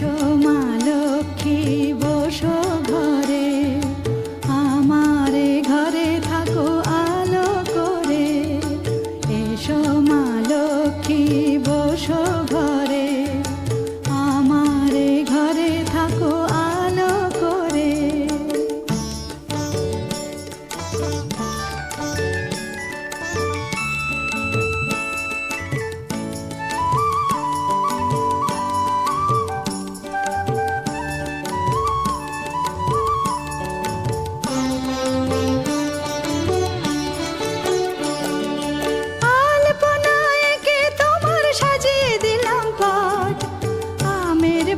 এসো মা লক্ষ্মী বসো ঘরে, আমারে ঘরে থাকো আলো করে। এসো মা লক্ষ্মী বসো ঘরে, আমারে ঘরে থাকো আলো করে।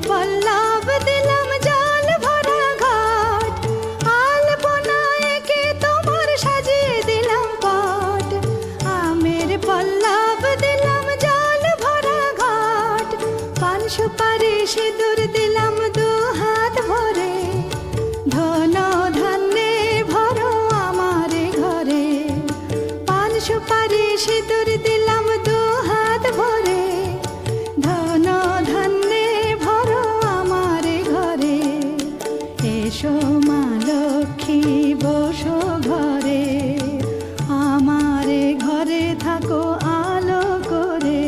পল্লব দিলাম জল ভরা ঘাট, আলপনা এঁকে তোমার সাজিয়ে দিলাম পট। আমের পল্লব দিলাম জল ভরা ঘাট, পান সুপারি সিঁদুর দিলাম দু হাত ভরে। ধন ধান্যে ভরো আমার ঘরে, পান সুপারি সিঁদুর দিলাম দু হাত ভরে। ধন ধান্যে এসো মা লক্ষ্মী বসো ঘরে, আমারে ঘরে থাকো আলো করে।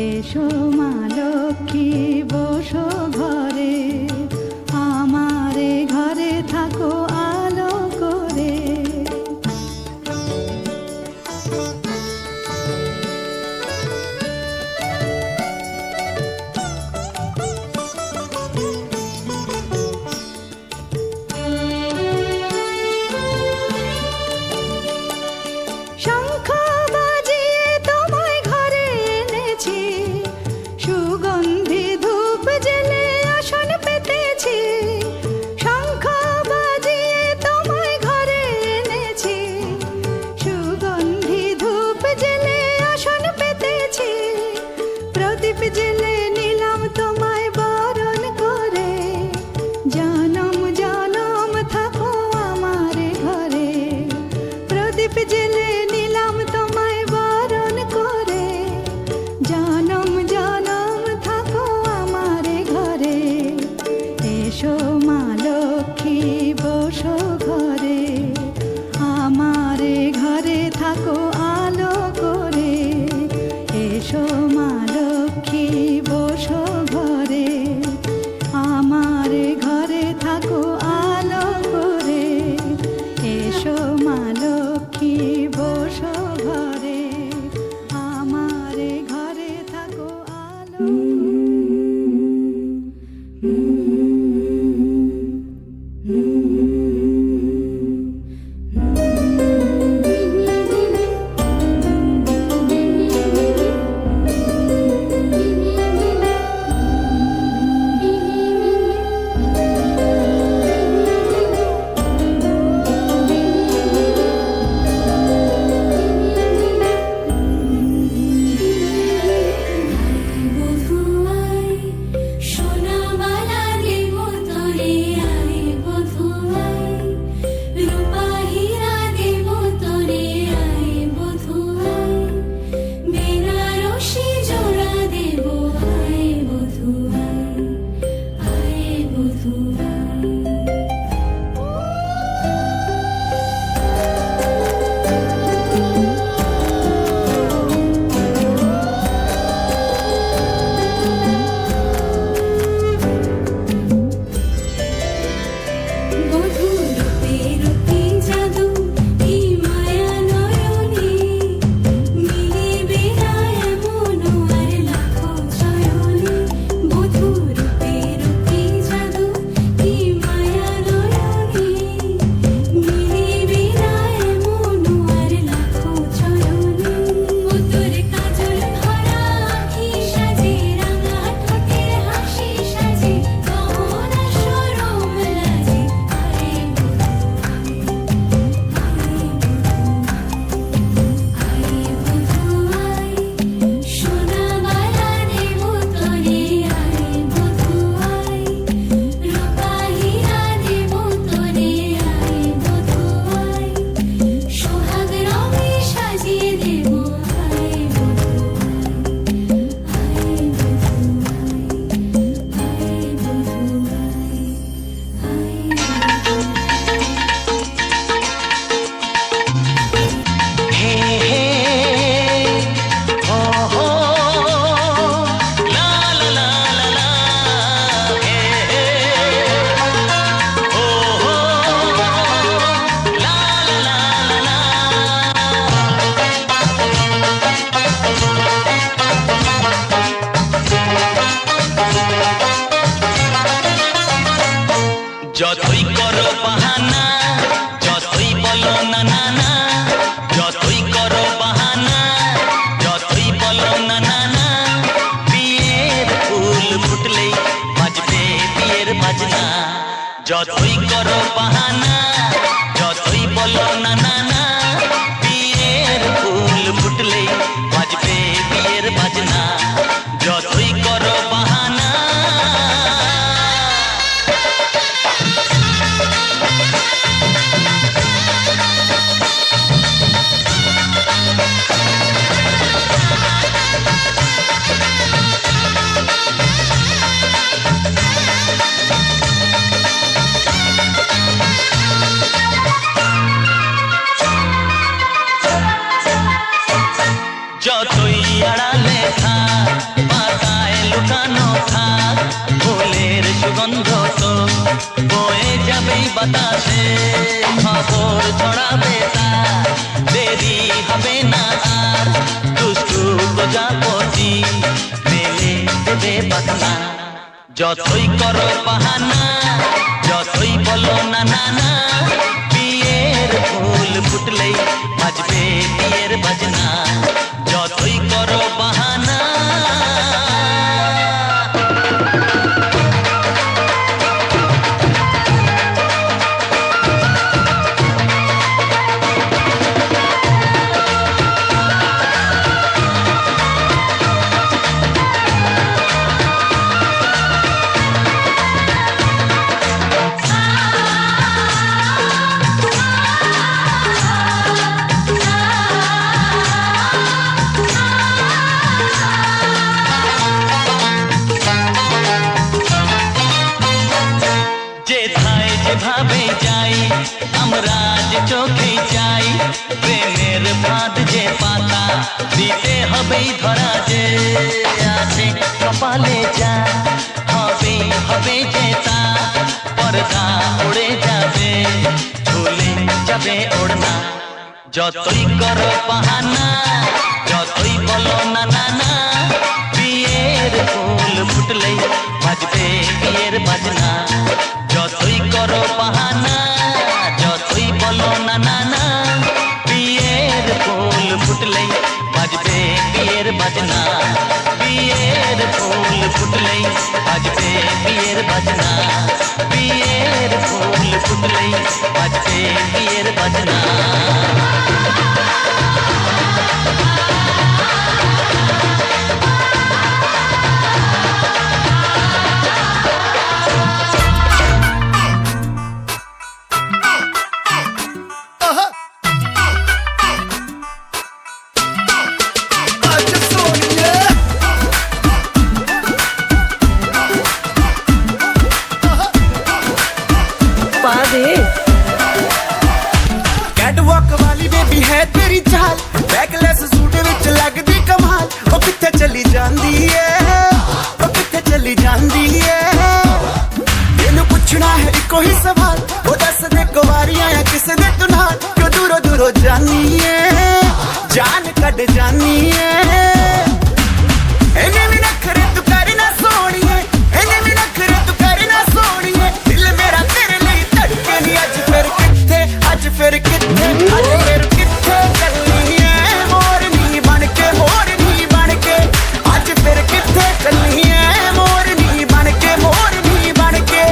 এসো মা লক্ষ্মী বসো ঘরে, আমারে ঘরে থাকো আলো করে। শঙ্খ বাজিয়ে তোমায় ঘরে এনেছি, সুগন্ধি ধূপ জেলে আসন পেতেছি। শঙ্খ বাজিয়ে তোমায় ঘরে এনেছি, সুগন্ধি ধূপ জেলে আসন পেতেছি। প্রদীপ জেলে নিলাম তোমায় বরণ করে, জনম জনম থাকো আমার ঘরে। প্রদীপ জেলে নিলাম তোমায় বরণ করে, জনম জনম থাকো আমার ঘরে। এসো মা লক্ষ্মী বসো ঘরে, আমারে ঘরে থাকো আলো করে। এসো মা লক্ষ্মী বসো ঘরে, আমারে ঘরে থাকো আলো করে। এসো মা লক্ষ্মী বসো ঘরে, আমারে ঘরে থাকো আলো। Mm-hmm. যতই করো বাহানা, যতই বলো না না না, বিয়ের ফুল ফুটলেই বাজবে বিয়ের বাজনা। যতই করো বাহানা, যতই আড়ালে থাক, পাতায় লুকানো থাক, ফুলের সুগন্ধ তো বয়ে যাবেই বাতাসে। খবর ছড়াবে তার, দেরি হবে না আর, দুষ্টু প্রজাপতি মেলে দেবে বাখনা। যতই করো বাহানা, যতই বলো না না না, বিয়ের ফুল ফুটলেই বাজবে বিয়ের বাজনা। যতই করো বাহানা, যেথায় যেভাবে যাই আমরা যে চোখে চাই, প্রেমের ফাঁদ যে পাতা দিতে হবেই ধরা। যে আছে কপালে যা হবে হবে যে তা, পর্দা উড়ে যাবে ঝুলে যাবে ওড়না। যতই করো বাহানা, যতই বলো না না না, বিয়ের ফুল ফুটলেই বাজবে বিয়ের বাজনা। যতই করো বাহানা, যতই বলো না না না, বিয়ের ফুল ফুটলেই বাজবে বিয়ের বাজনা। বিয়ের ফুল ফুটলেই বাজবে বিয়ের বাজনা। বিয়ের ফুল ফুটলেই বাজবে বিয়ের বাজনা। कैटवॉक वाली बेबी है तेरी चाल, बैकलेस सूट विच लगदी कमाल। ओ किथे चली जांदी है, ओ किथे चली जांदी है, तेनू पुछना है इको ही सवाल। ओ दस दे कुवारियां या किसे दे तू नाल, क्यों दूरों दूरों जानी है, जान कड जानी है। इन्हें भी नखरे तू कर ना सोनिए, इन्हें भी नखरे तू कर ना सोनिए, दिल मेरा तेरे लिए धड़के नी। अज फिर किथे, अज फिर किथे, अज फिर किथे चलनी है मोरनी बनके, मोरनी बनके। अज फिर किथे चलनी है मोरनी बनके, मोरनी बनके।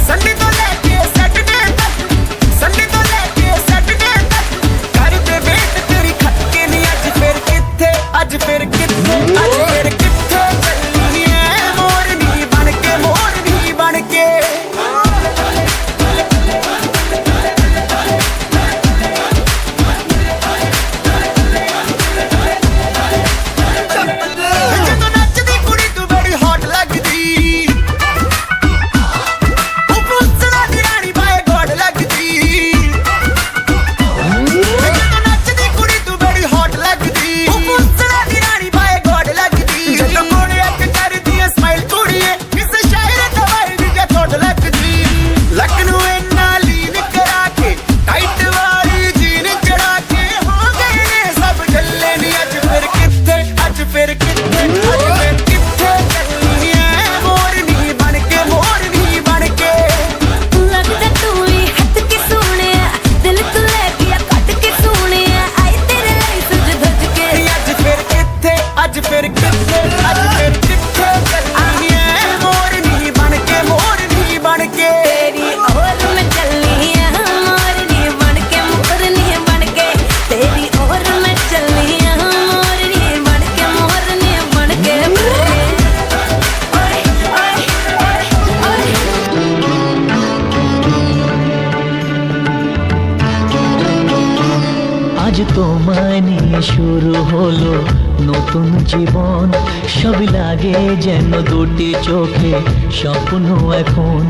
संडे तो लेके सैटरडे तक, संडे तो लेके सैटरडे तक, कर दे वेट तेरी खटके नी। अज फिर किथे, अज फिर किथे, अज फिर किथे। তোমায় নিয়ে শুরু হলো নতুন জীবন, সবই লাগে যেন দুটি চোখে স্বপ্ন এখন।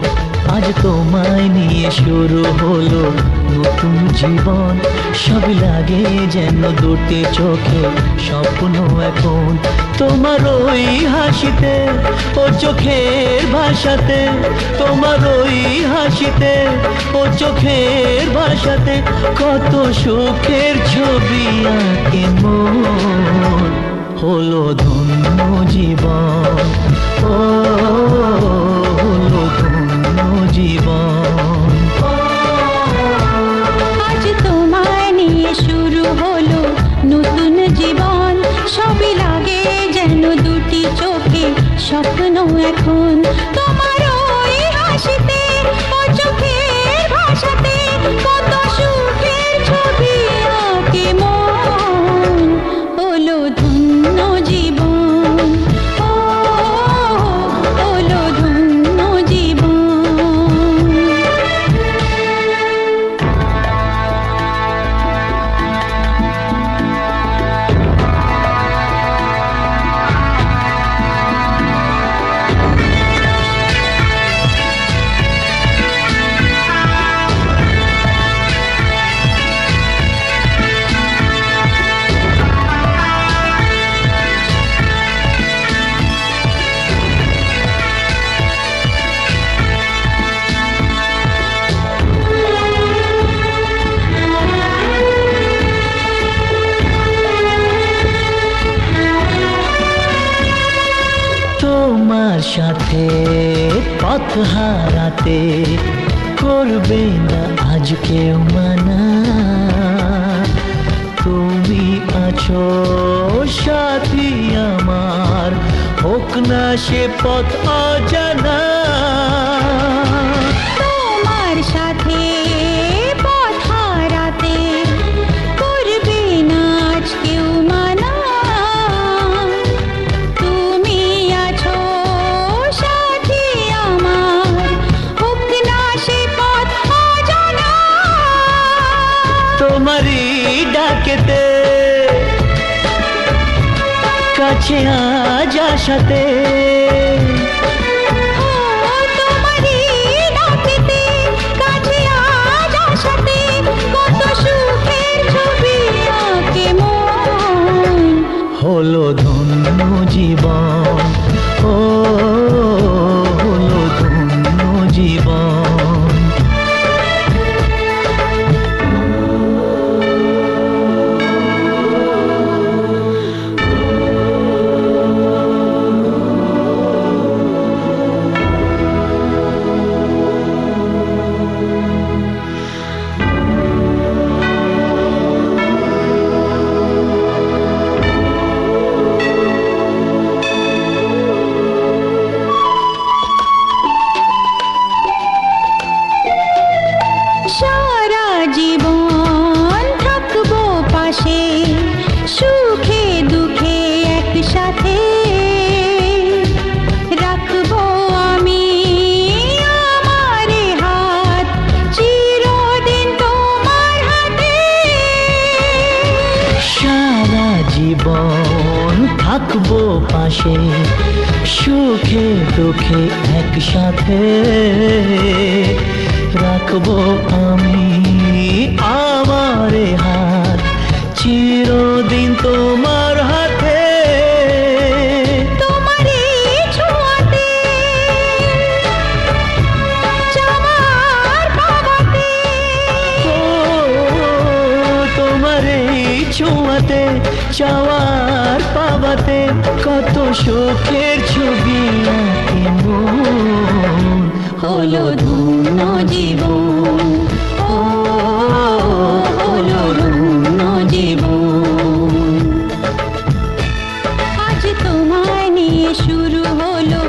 আজ তোমায় নিয়ে শুরু হলো নতুন জীবন, সবই লাগে যেন দুটি চোখে স্বপ্ন এখন। তোমার ওই হাসিতে ও চোখের ভাষাতে, তোমার ওই হাসিতে ও চোখের ভাষাতে কত সুখের ছবি আঁকে মন। হলো ধন্য জীবন, ও হলো ধন্য জীবন। আজ তোমায় নিয়ে শুরু হলো নতুন জীবন, সবই লাগে যেন দুটি চোখে স্বপ্ন এখন। তোমার ওই হাসিতে ও চোখের ভাষাতে কত সুখের ছবি আঁকে মন। হলো ধন্য জীবন, ও হলো ধন্য জীবন। তোমার সাথে পথ হারাতে করবে না আজ কেউ মানা। তুমি আছো সাথী আমার, হোক না সে পথ অজানা। তোমার সাথে পথ হারাতে করবে না আজ কেউ মানা। তুমি আছো সাথী আমার, হোক না সে পথ অজানা। তোমারই ডাকেতে কাছে আজ আসাতে, তোমারই ডাকেতে কাছে আজ আসাতে কত সুখের ছবি আঁকে মন। হলো ধন্য জীবন, ও হলো ধন্য জীবন। সারা জীবন থাকবো পাশে, সুখে দুঃখে একসাথে রাখবো আমি আমার হাত, চিরদিন তোমার হাতে। সারা জীবন থাকবো পাশে, সুখে দুঃখে একসাথে রাখবো আমি আমার হাত, চিরদিন তোমার হাতে। তোমারই ছোঁয়াতে চাওয়ার পাওয়াতে, ও তোমার এই ছোঁয়াতে চাওয়ার পাওয়াতে কত সুখের ছবি আঁকে মন। হলো ধন্য জীবন, ও হলো ধন্য জীবন। আজ তোমায় নিয়ে শুরু হলো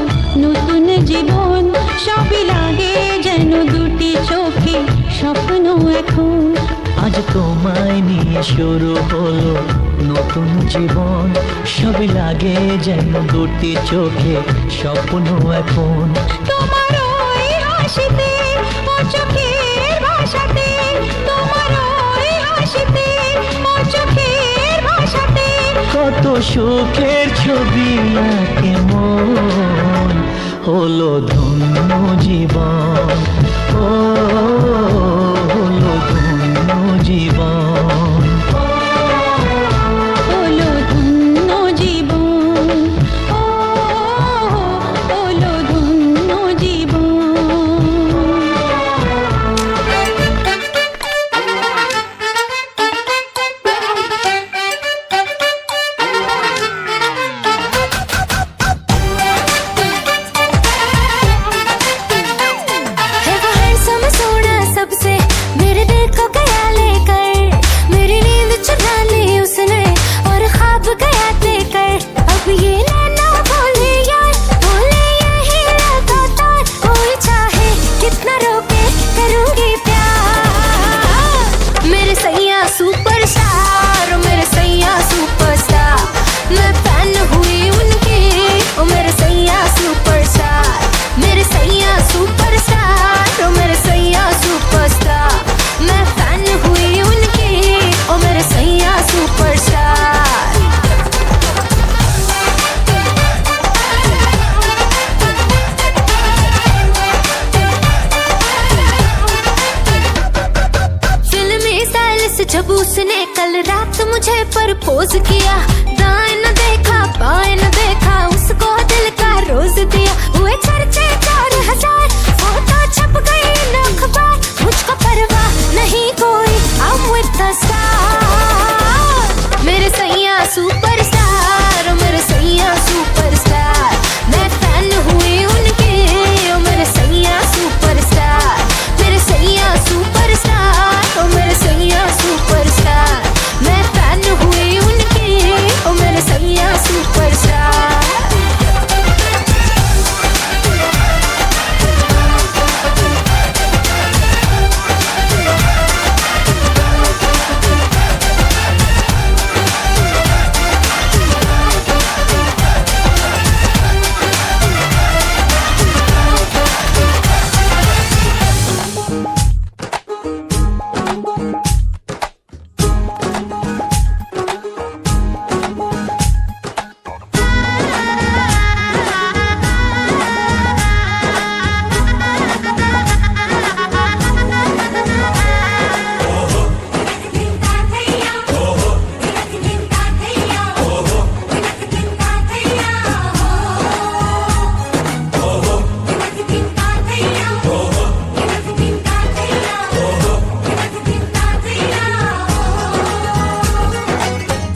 নতুন জীবন, সবই লাগে যেন দুটি চোখে স্বপ্ন এখন। আজ তোমায় নিয়ে শুরু হলো নতুন জীবন, সবই লাগে যেন দুটি চোখে স্বপ্ন এখন। তোমার ওই হাসিতে ও চোখের ভাষাতে, তোমার ওই হাসিতে ও কত সুখের ছবি আঁকে মন, হলো ধন্য জীবন, ও হলো ধন্য জীবন। হলো ধন্য জীবন, ও হলো ধন্য জীবন। है वो हैंडसम सोना सबसे, मेरे दिल को गया लेकर, मेरी नींद चुरा ली उसने और ख्वाब गया देकर। अब ये नैना बोले यार, बोले यही लगातार, कोई चाहे कितना रोके करूंगी प्यार। मेरे सैया सुपरस्टार, मेरे सैया सुपरस्टार, मैं फैन हुई उनकी, ओ मेरे सैया सुपरस्टार, मेरे सैया सुपरस्टार, ओ मेरे सैया सुपरस्टार, मैं फैन हुई उनकी, ओ मेरे सैया सुपरस्टार। फिल्मी स्टाइल से जब उसने कल रात मुझे प्रपोज किया, दाएं न देखा बाएं न देखा, उसको दिल का रोज दिया। हुए चर्चे 4000, फोटो छप गई न अखबार, मुझको परवाह नहीं कोई, I'm with the star। मेरे सैया सुपरस्टार, मेरे सैया सुपरस्टार, मैं फैन हुई उनकी, ओ मेरे सैया सुपरस्टार, मेरे सैया सुपरस्टार, ओ मेरे सैया सुपरस्टार, मैं फैन हुई उनकी, ओ मेरे सैया सुपरस्टार।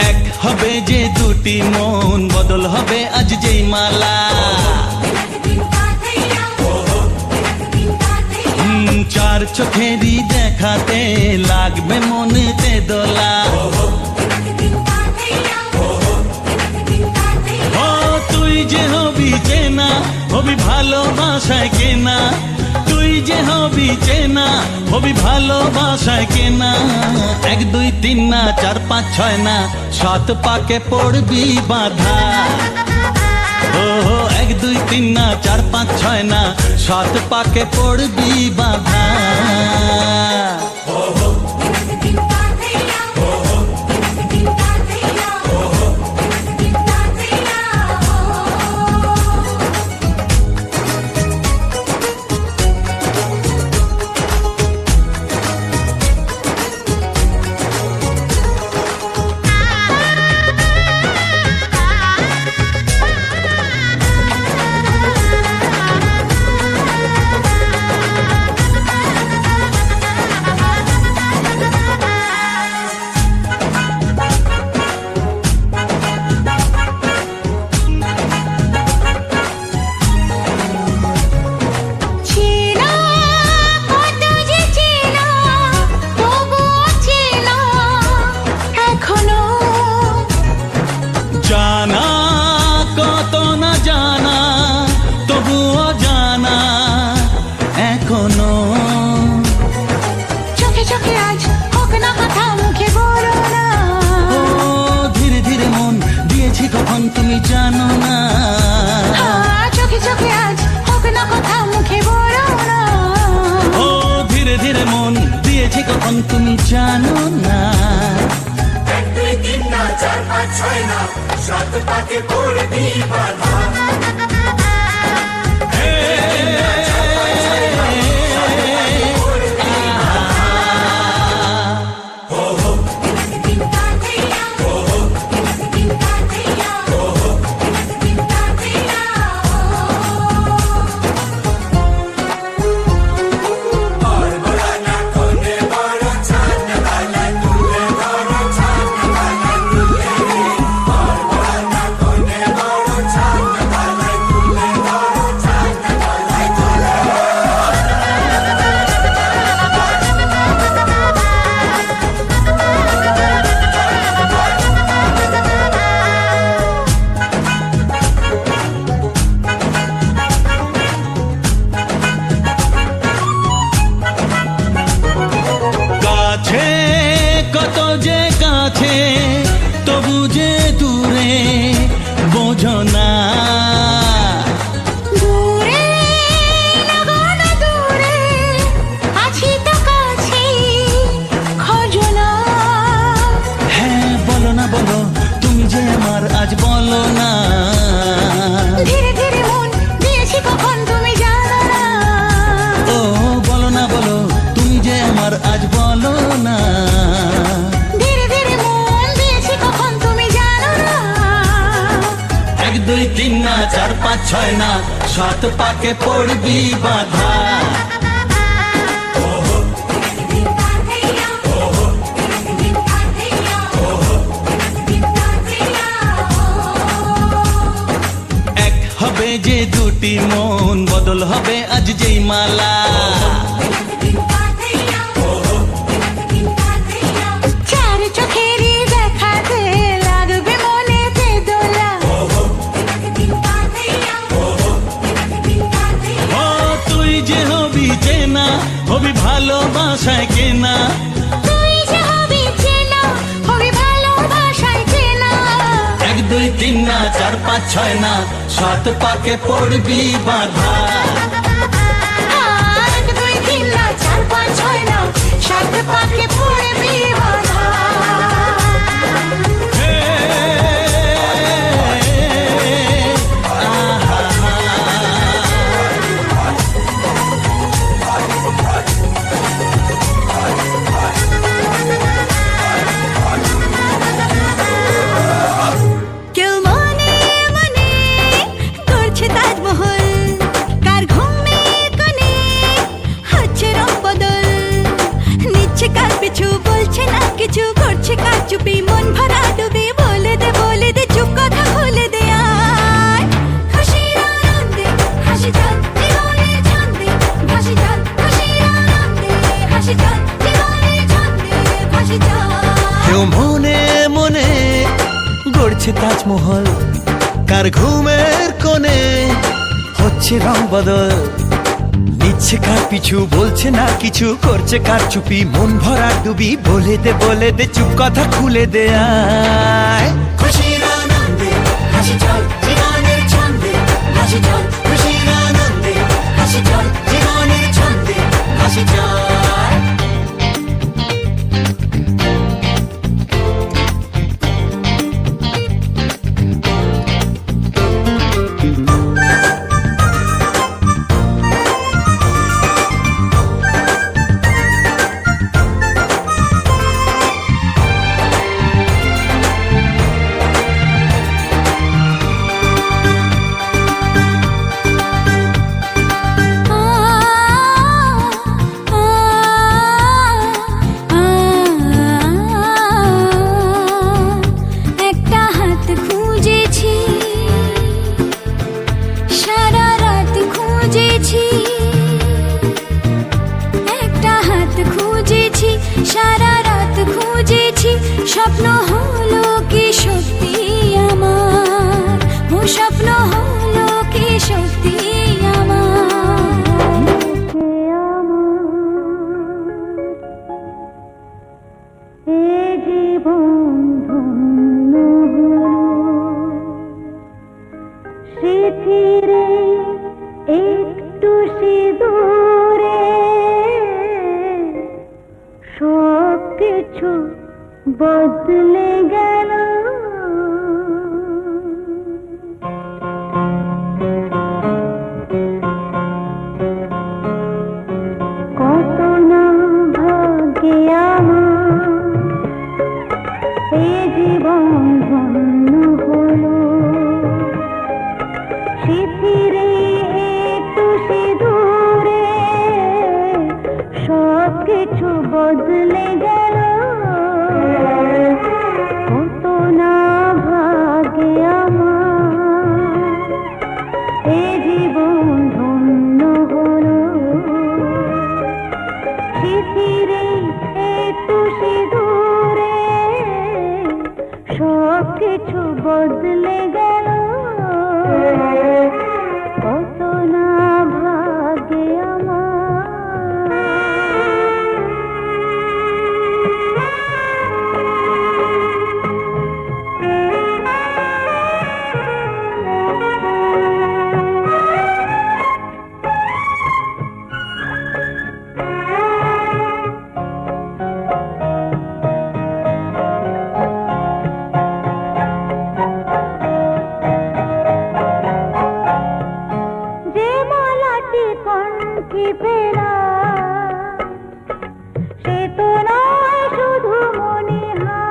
এক হবে যে দুটি মন, বদল হবে আজ যেই মালা। চার চোখেরই দেখাতে লাগবে মনেতে দোলা। ও তুই যে হবি চেনা, হবি ভালোবাসায় কেনা, তুই যে হবি চেনা, হবি ভালোবাসায় কেনা। 1 2 3 না 4 5 6 না, 7 পাকে পড়বি বাধা। ও 1 2 3 না 4 5 6 না, 7 পাকে পড়বি বাধা। তুমি জানো না চোখে চোখে আজ হোক না কথা মুখে বলো না ও ধীরে ধীরে মন দিয়েছি কখন তুমি জানো না 1 2 3 না চার পাঁচ ছয় না সাত পাকে পড়বি বাধা কাছে কত যে কাছে তবু যে দূরে বোঝো না দূরে লাগান দূরে আছি তো কাছে খোঁজো না হ্যাঁ বলো না বলো তুমি যে আমার আজ বলো না ধীরে ধীরে মন দিয়েছি কখন তুমি জানো না ও বলো না বলো তুমি যে আমার আজ বলো না ধীরে ধীরে মন দিয়েছি কখন তুমি জানো না এক দুই তিন না চার পাঁচ ছয় না সাত পাকে পড়বি বাধা এক হবে যে দুটি মন বদল হবে আজ যেই মালা চার চোখেরই দেখাতে লাগবে মনেতে দোলা ও তুই যে হবি চেনা হবি ভালোবাসায় কেনা তুই যে হবি চেনা হবি ভালোবাসায় চেনা এক দুই তিন না চার পাঁচ ছয় না সাত পাকে পড়বি বাধা এক দুই তিন না চার পাঁচ ছয় না সাত পাকে পড়বি বাধা কেউ মনে মনে করছে তাজমহল কার ঘুমের কোণে হচ্ছে রং বদল নিচ্ছে কার পিছু বলছে না কিছু করছে কার চুপি মন ভরা ডুবে বলে দে চুপ কথা খুলে দে আয় খুশির আনন্দে হাসি চল জীবনের ছন্দে ভাসি চল খুশির আনন্দে হাসি চল জীবনের ছন্দে ভাসি চল কেউ মনে মনে গড়ছে তাজমহল কার ঘুমের কোণে হচ্ছে রং বদল নিচ্ছে কার পিছু বলছে না কিছু করছে কার চুপি মন ভরা ডুবি বলে দে চুপ কথা খুলে দে আয় খুশির আনন্দে হাসি চল জীবনের ছন্দে হাসি চল খুশির আনন্দে হাসি চল জীবনের ছন্দে হাসি চল একটা হাত খুঁজেছি সারা রাত খুঁজেছি একটা হাত খুঁজেছি সারা রাত খুঁজেছি স্বপ্ন হলো কি সত্যি আমার ও স্বপ্ন হলো কি সত্যি ফিরে একটু সিঁদুরে সব কিছু বদলে গেল। টিকন কি পেলাম, সে তো নয় শুধু মনিহার।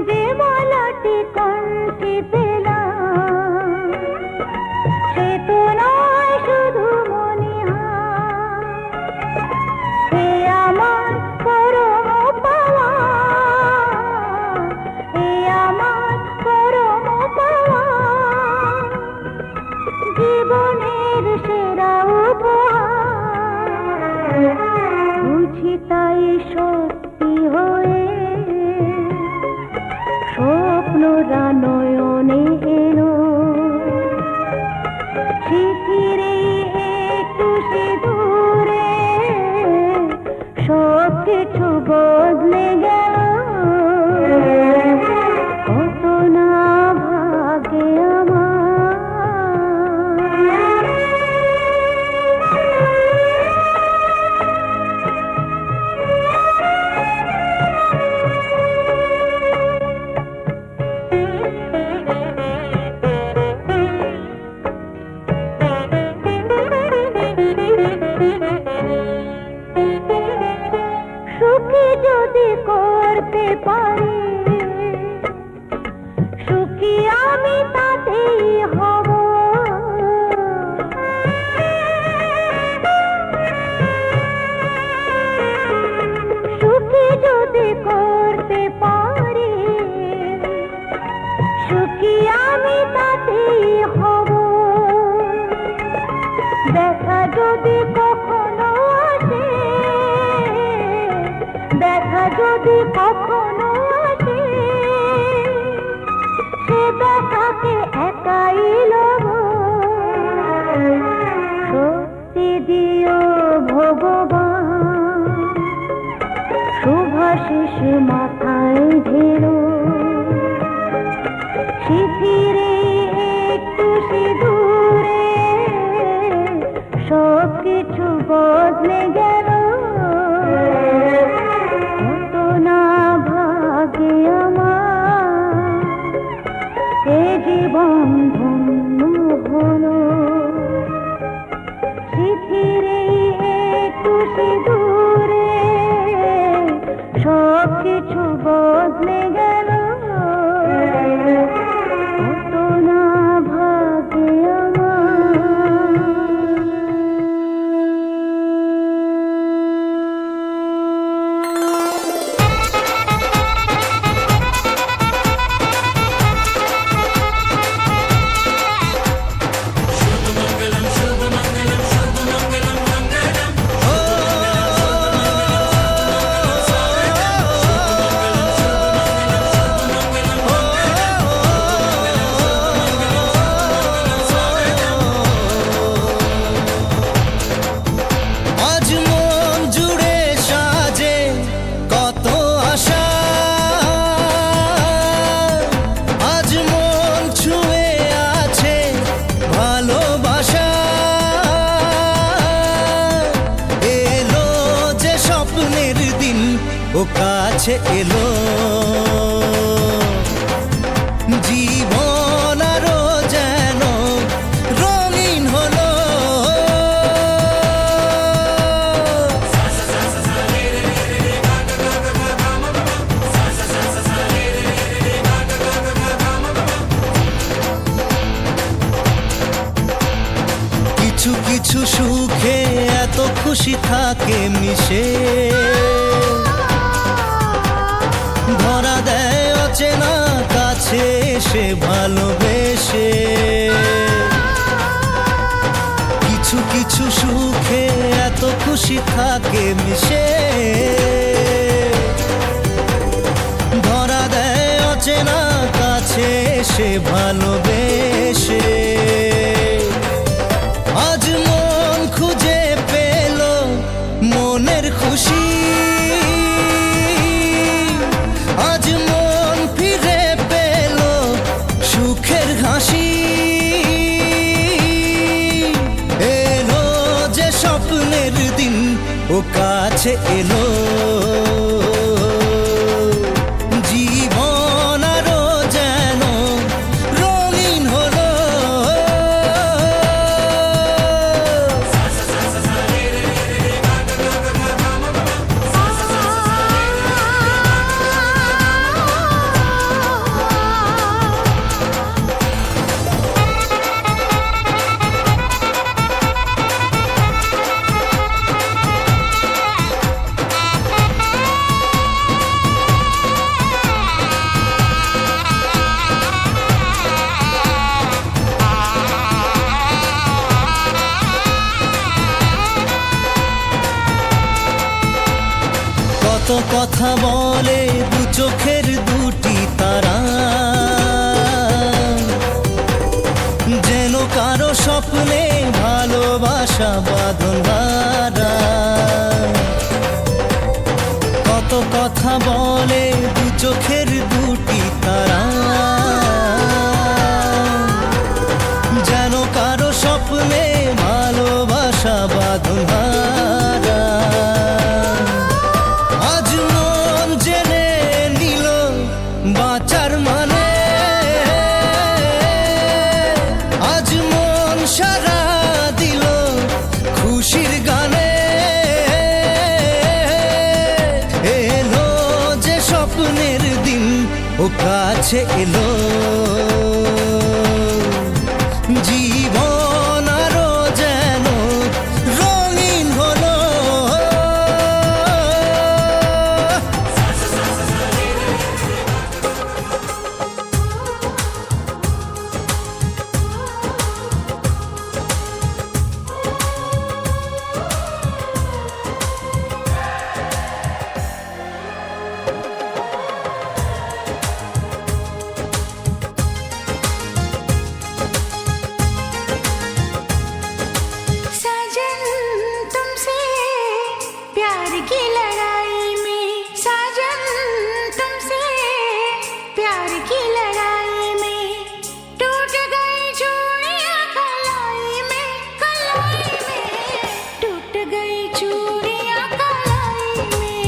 যে বলা টিকন কি পেলাম, সে তো নয় শুধু মনিহার। হে আমার পরম পাওয়া, হে আমার পরম পাওয়া, জীবনের সেরা উপহার। বুঝি তাই সত্যি হয়ে স্বপ্নরা নয়নে এলো, শিথিরে একটু সিঁদুরে সব কিছু বদলে গেল। কত না ভাগে আমার। সুখী যদি করতে পারি, সুখী আমি তাতেই হব। সুখী যদি করতে পারি, সুখী আমি তাতেই হব। দেখা যদি কখনো আসে, দেখা যদি কখনো আসে, সে দেখাকে একাই লব। শক্তি দিও ভগবান, শুভাশিস মাথায় ঝেড়ো, শিথিরে একটু সিঁদুরে সব কিছু বদলে গেল। কত না ভাগে আমার, এ জীবন ধন্য হলো। শিথিরে একটু সিঁদুরে সব কিছু বদলে গেল। কত না ভাগে আমার। আজ মন জুড়ে সাজে কত আশা, আজ মন ছুঁয়ে আছে ভালোবাসা। এলো যে স্বপ্নের দিন, ও কাছে এলো। জীবন আরো যেন রঙিন হলো। কিছু কিছু সুখে এত খুশি থাকে মিশে, ধরা দেয় অচেনা কাছে এসে ভালোবেসে। কিছু কিছু সুখে এত খুশি থাকে মিশে, ধরা দেয় অচেনা কাছে এসে ভালোবেসে। আজ মন খুঁজে পেল মনের খুশি, আজ মন ফিরে পেল সুখের হাসি। এলো যে স্বপ্নের দিন, ও কাছে এলো। জীবন আরো কথা বলে দু চোখের দুটি তারা, যেন কারো স্বপ্নে ভালোবাসা বাঁধন হারা। কত কথা বলে দু চোখের দুটি তারা, যেন কারো স্বপ্নে ভালোবাসা বাঁধন হারা। আজ মন জেনে নিল বাঁচার মানে, আজ মন সারা দিল খুশির গানে। এলো যে স্বপ্নের দিন ও কাছে এলো, জীবন আরো যেন রঙিন হলো। साजन तुमसे प्यार की लड़ाई में, साजन तुमसे प्यार की लड़ाई में टूट गई चूड़ियां कलाई में, कलाई में टूट गई चूड़ियां कलाई में,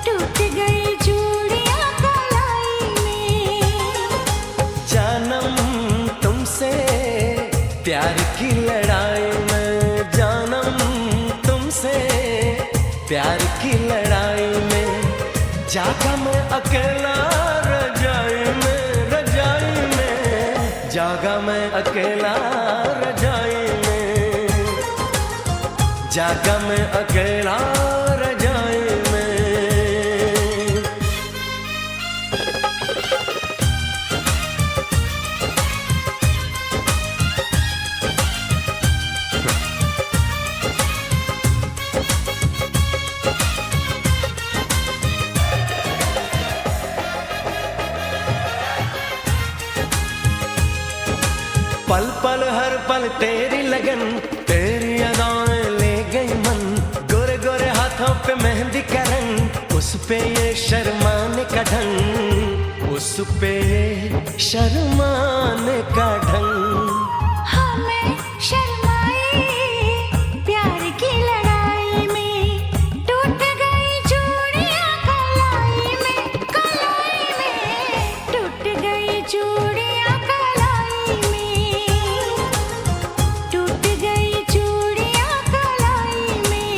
टूट गई चूड़ियां कलाई में। जानम तुमसे प्यार की लड़ाई में, जानम तुमसे प्यार की लड़ाई में, जागा मैं अकेला रजाई में, रजाई में जागा मैं अकेला रजाई में, जागा मैं अकेला रजाई में। पल पल हर पल तेरी लगन, तेरी अदाएं ले गई मन, गोरे गोरे हाथों पे मेहंदी का रंग, उस पे ये शर्माने का ढंग, उस पे ये शर्माने का ढंग। हमें शर्माए प्यार की लड़ाई में, टूट गई चूड़ियां कलाई में, कलाई में टूट गई चूड़ियां कलाई में, टूट गई चूड़ियां कलाई में।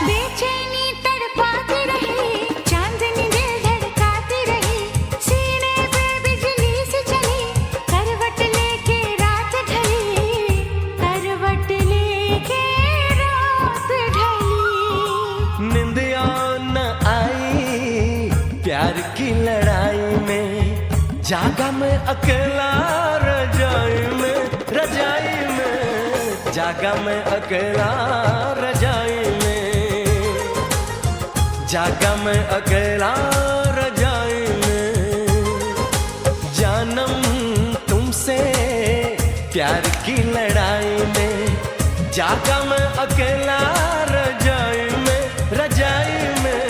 बेचैनी तड़पाती रही, चांदनी दिल धड़काती रही, सीने पे बिजली से चली, करवट लेके रात ढली, करवट लेके रात ढली। निंदिया न आई प्यार की लड़ाई में, जागा मैं अकेला रजाई में, रजाई में जागा मैं अकेला रजाई में, जागा मैं अकेला रजाई में। जानम तुमसे प्यार की लड़ाई में, जागा मैं अकेला रजाई में, रजाई में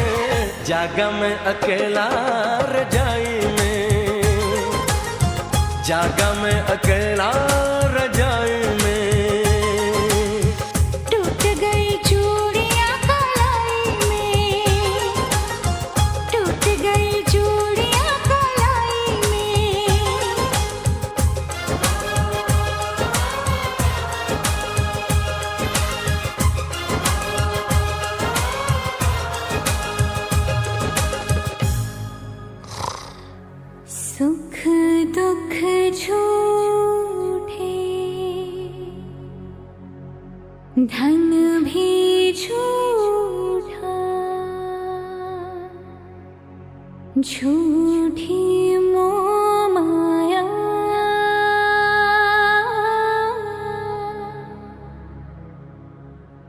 जागा मैं अकेला रजाई में, जागा मैं अकेला रजाई में। टूट गई चूड़ियां कलाई में, टूट गई चूड़ियां कलाई में। सुख दुख झूठे धन भी झूठा, झूठी मोह माया,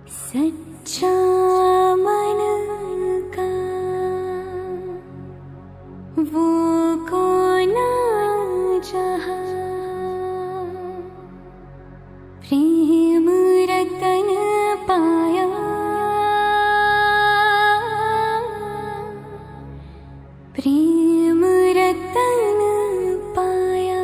सच्चा मन का वो कौन जहाँ, प्रेम रतन पाया, प्रेम रतन पाया।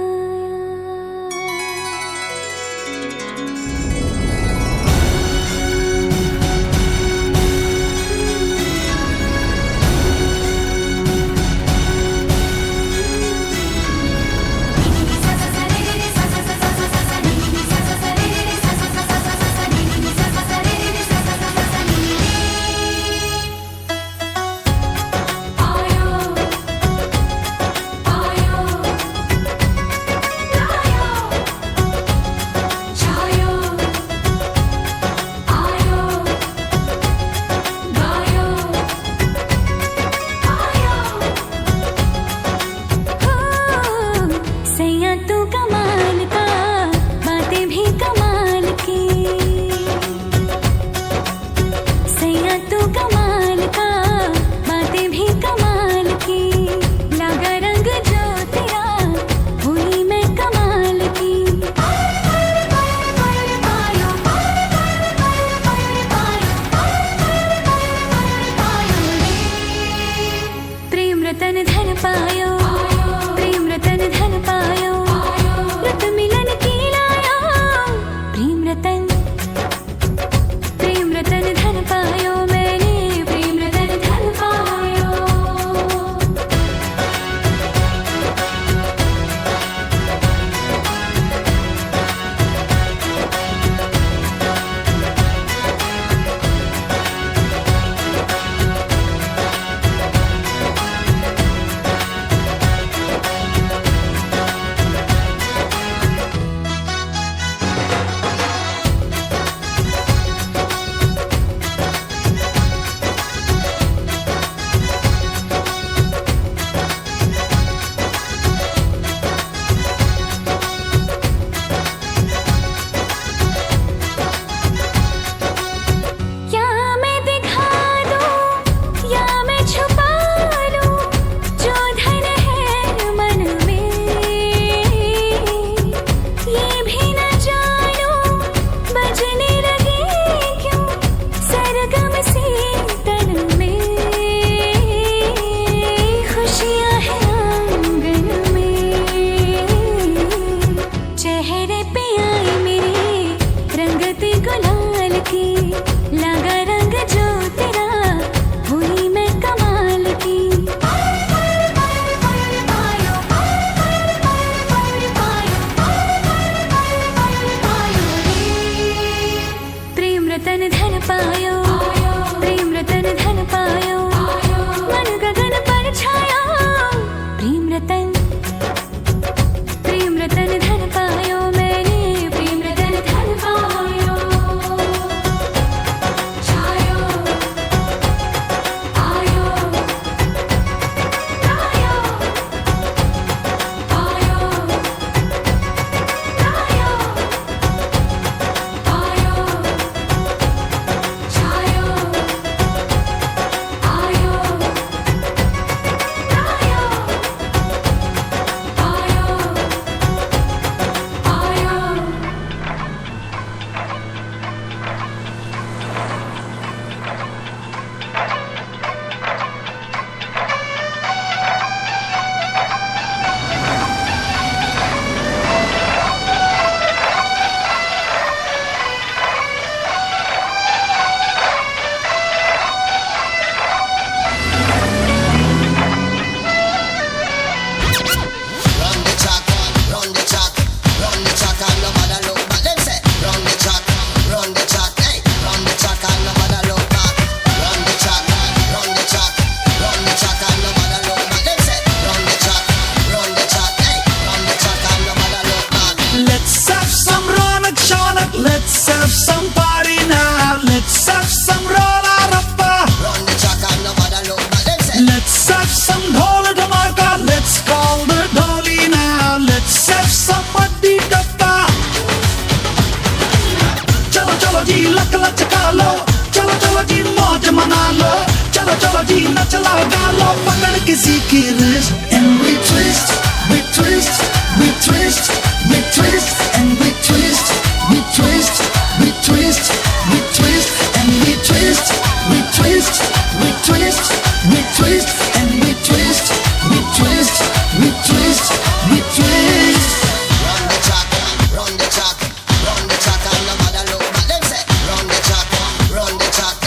लो चलो चलो जी न चला लो पकड़ किसी की wrist and we twist we twist we twist we twist and we twist we twist we twist we twist and we twist we twist we twist we twist and we twist we twist we twist we twist Run the track, run the track, run the track and no matter look back. Them say, run the track,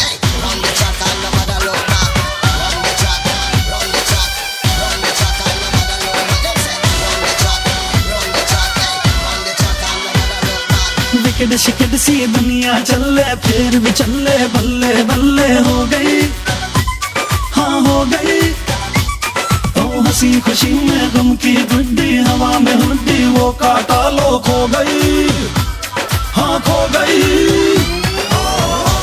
hey, run the track and no matter look back. Run the track, run the track, run the track and no matter look back. Them say, run the track, hey, run the track and no matter look back. Wicket शिकेट सी दुनिया चले फिर भी चले बल्ले बल्ले हो गई हाँ हो गई ओ हंसी खुशी में गम की गुड्डी हवा में हुड्डी वो काटा लो खो गई हाँ खो गई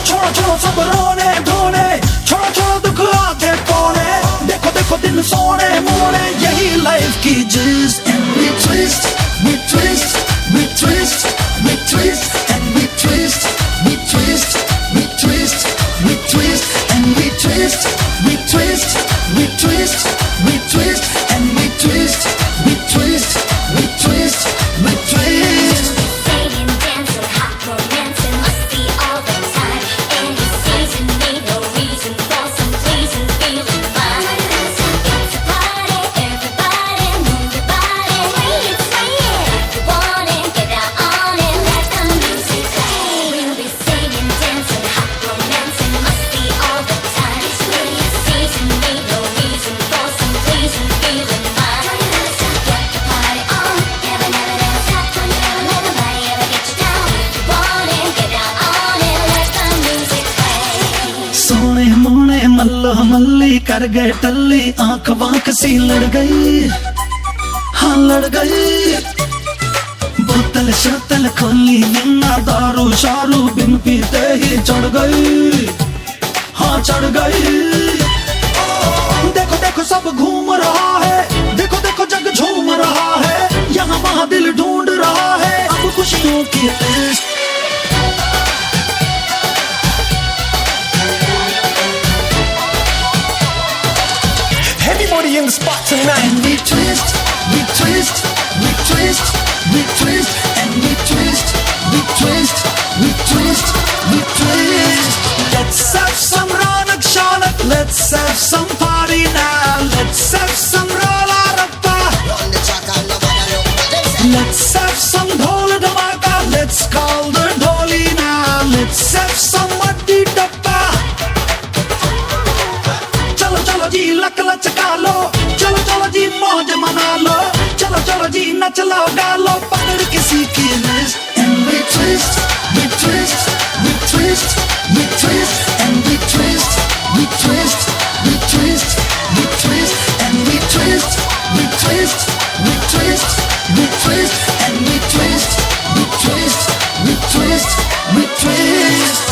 छोड़ो छोड़ो सब रोने धोने छोड़ो छोड़ो दुख आके कोने देखो देखो दिन सोने मोने यही लाइफ की जिस and we twist we twist we twist we twist and we twist we twist we twist we twist and we twist we twist we twist we twist and we twist we twist we twist we twist Singing, dancing, hot romancing must be all the time. Any season, need no reason for some reason, feeling fine. It's a party, everybody move your body, swing it, swing it. If you want it, get down on it, let the music play. We'll be singing, dancing, hot romancing must be all the time. Any season, need no reason for some reason, feeling fine. Let's get the party on, never, never, never stop, never let nobody ever get you down. If you want it, get down on it, let the music play. सोने मोने मल्लो मल्ली कर गए टल्ली आंख वांख सी लड़ गई हाँ लड़ गई बोतल शोतल खोली निन्ना दारू शारू बिन पीते ही चढ़ गई हाँ चढ़ गई देखो देखो सब घूम रहा है देखो देखो जग झूम रहा है यहाँ वहाँ दिल ढूंढ रहा है अब खुशियों की list Everybody in the spot tonight. And we twist, we twist, we twist, we twist, and we twist, we twist, we twist, we twist. Let's have some Ronak Shanak, let's have some party now. Let's have some Rola Rappa, Run the track and no matter look back. Them say, let's have some Dhol Dhamaka. Let's call the Dholi now. Let's have some Maddi Dappa. चलो चलो जी luck लचका लो चलो चलो जी मौज मना लो चलो चलो जी नच लो गा लो पकड़ किसी की wrist and we twist we twist we twist we twist and we twist we twist we twist we twist and we twist we twist we twist we twist and we twist we twist we twist we twist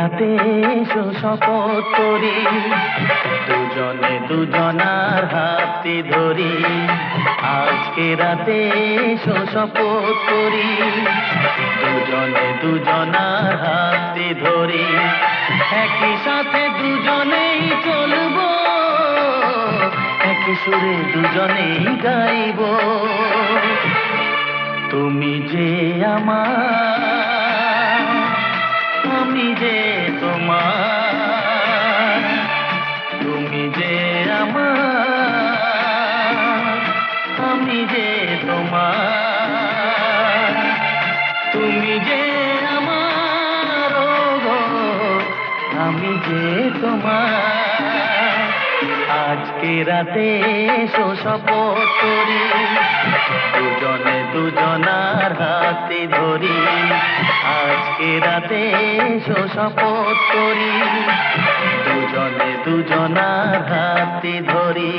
রাতে এসো শপথ করি, দুজনে দুজনার হাতে ধরি। আজকে রাতে এসো শপথ করি, দুজনে দুজনার হাতে ধরি। একই সাথে দুজনেই চলবো, একই সুরে দুজনেই গাইবো। তুমি যে আমার, আমি যে তোমার। তুমি যে আমার, আমি যে তোমার। তুমি যে আমার, ও গো, আমি যে তোমার। আজকে রাতে এসো শপথ করি, দুজনে দুজনার হাতে ধরি। আজকে রাতে এসো শপথ করি, দুজনে দুজনার হাতে ধরি।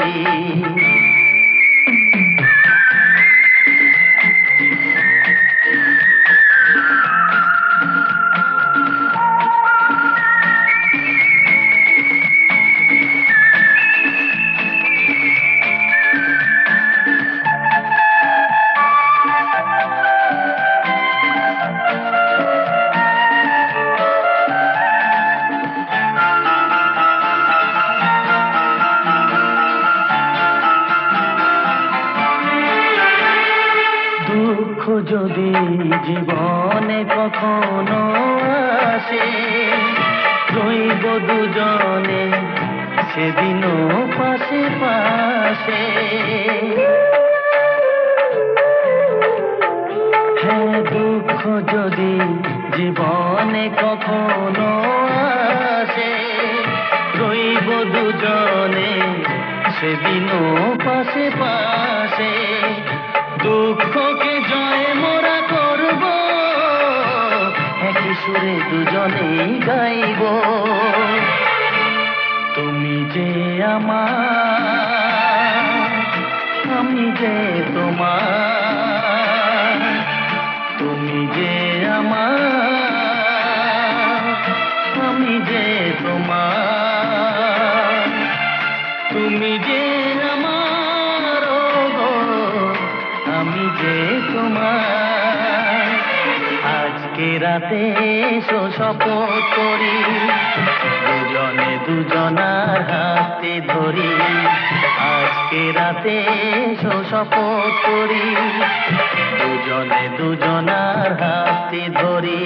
দুঃখ যদি জীবনে কখনো আসে, রইব দুজনে সেদিনও পাশে পাশে। হ্যাঁ, দুঃখ যদি জীবনে কখনো আসে, রইব দুজনে সেদিনও পাশে পাশে। দুঃখকে জয় মোরা করব, একই সুরে দুজনেই গাইব। তুমি যে আমার, আমি যে তোমার। তুমি যে আমার, আমি যে তোমার। তুমি যে আমার, ও গো, আমি যে তোমার। আজকে রাতে এসো শপথ করি, দুজনে দুজনার হাতে ধরি। আজকে রাতে এসো শপথ করি, দুজনে দুজনার হাতে ধরি।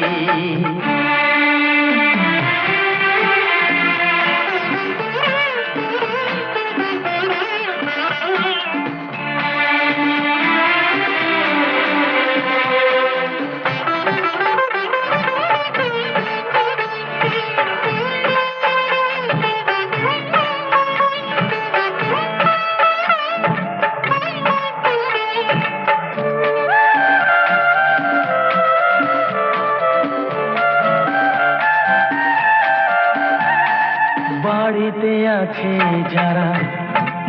বাড়িতে আছে যারা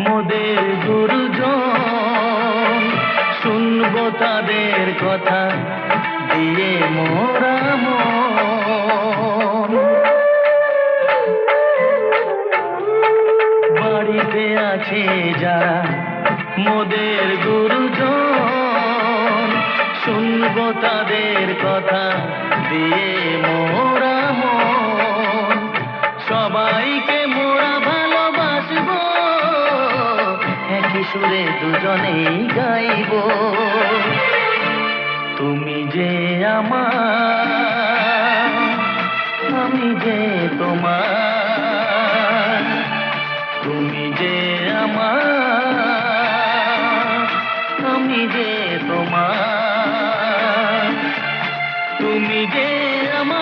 মোদের গুরুজন, শুনবো তাদের কথা দিয়ে মোরা মন। বাড়িতে আছে যারা মোদের গুরুজন, শুনবো তাদের কথা দিয়ে মোরা মন। সবাইকে মোরা ভালোবাসবো, একই সুরে দুজনেই গাইব। তুমি যে আমার, আমি যে তোমার। তুমি যে আমার, আমি যে তোমার। তুমি যে আমার।